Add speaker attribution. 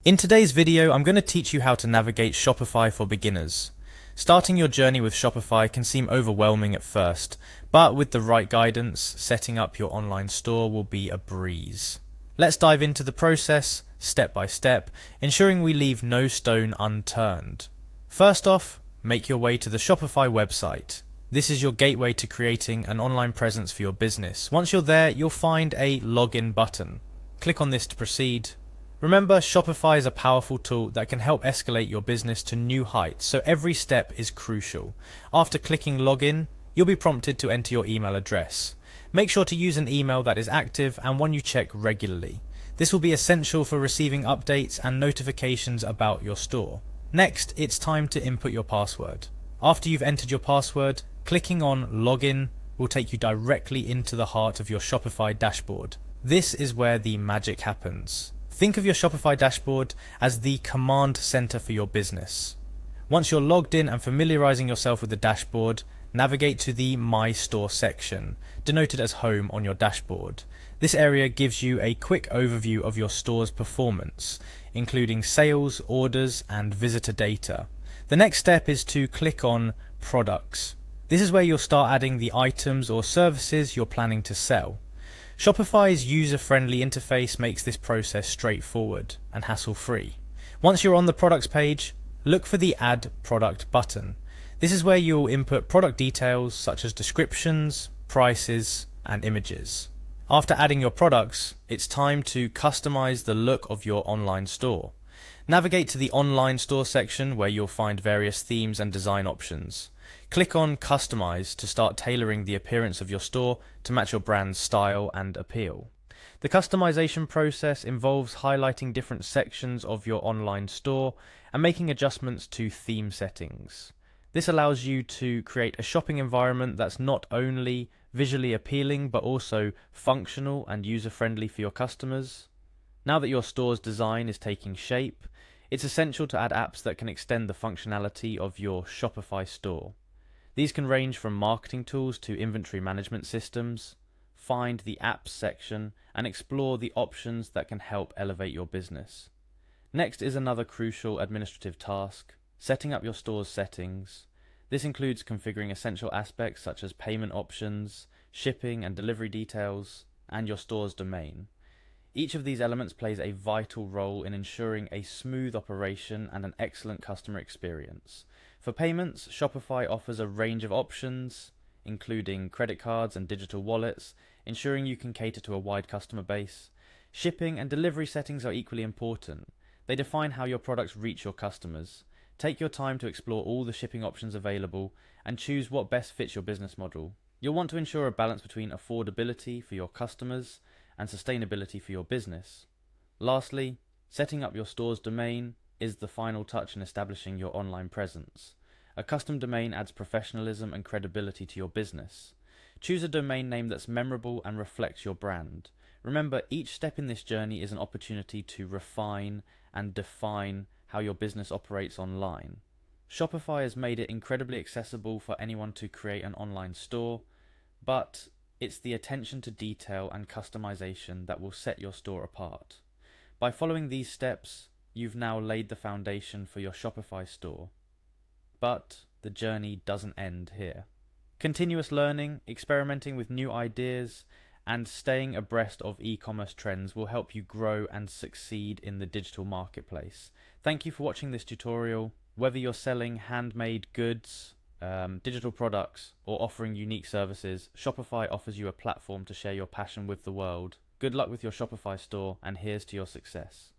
Speaker 1: In today's video, I'm going to teach you how to navigate Shopify for beginners. Starting your journey with Shopify can seem overwhelming at first, but with the right guidance, setting up your online store will be a breeze. Let's dive into the process, step by step, ensuring we leave no stone unturned. First off, make your way to the Shopify website. This is your gateway to creating an online presence for your business. Once you're there, you'll find a login button. Click on this to proceed. Remember, Shopify is a powerful tool that can help escalate your business to new heights, so every step is crucial. After clicking login, you'll be prompted to enter your email address. Make sure to use an email that is active and one you check regularly. This will be essential for receiving updates and notifications about your store. Next, it's time to input your password. After you've entered your password, clicking on login will take you directly into the heart of your Shopify dashboard. This is where the magic happens. Think of your Shopify dashboard as the command center for your business. Once you're logged in and familiarizing yourself with the dashboard, navigate to the My Store section, denoted as Home on your dashboard. This area gives you a quick overview of your store's performance, including sales, orders, and visitor data. The next step is to click on Products. This is where you'll start adding the items or services you're planning to sell. Shopify's user-friendly interface makes this process straightforward and hassle-free. Once you're on the products page, look for the Add Product button. This is where you'll input product details such as descriptions, prices, and images. After adding your products, it's time to customize the look of your online store. Navigate to the Online Store section where you'll find various themes and design options. Click on Customize to start tailoring the appearance of your store to match your brand's style and appeal. The customization process involves highlighting different sections of your online store and making adjustments to theme settings. This allows you to create a shopping environment that's not only visually appealing but also functional and user-friendly for your customers. Now that your store's design is taking shape, it's essential to add apps that can extend the functionality of your Shopify store. These can range from marketing tools to inventory management systems. Find the Apps section and explore the options that can help elevate your business. Next is another crucial administrative task, setting up your store's settings. This includes configuring essential aspects such as payment options, shipping and delivery details, and your store's domain. Each of these elements plays a vital role in ensuring a smooth operation and an excellent customer experience. For payments, Shopify offers a range of options, including credit cards and digital wallets, ensuring you can cater to a wide customer base. Shipping and delivery settings are equally important. They define how your products reach your customers. Take your time to explore all the shipping options available and choose what best fits your business model. You'll want to ensure a balance between affordability for your customers and sustainability for your business. Lastly, setting up your store's domain is the final touch in establishing your online presence. A custom domain adds professionalism and credibility to your business. Choose a domain name that's memorable and reflects your brand. Remember, each step in this journey is an opportunity to refine and define how your business operates online. Shopify has made it incredibly accessible for anyone to create an online store, but it's the attention to detail and customization that will set your store apart. By following these steps, you've now laid the foundation for your Shopify store. But the journey doesn't end here. Continuous learning, experimenting with new ideas, and staying abreast of e-commerce trends will help you grow and succeed in the digital marketplace. Thank you for watching this tutorial. Whether you're selling handmade goods, digital products, or offering unique services, Shopify offers you a platform to share your passion with the world. Good luck with your Shopify store, and here's to your success.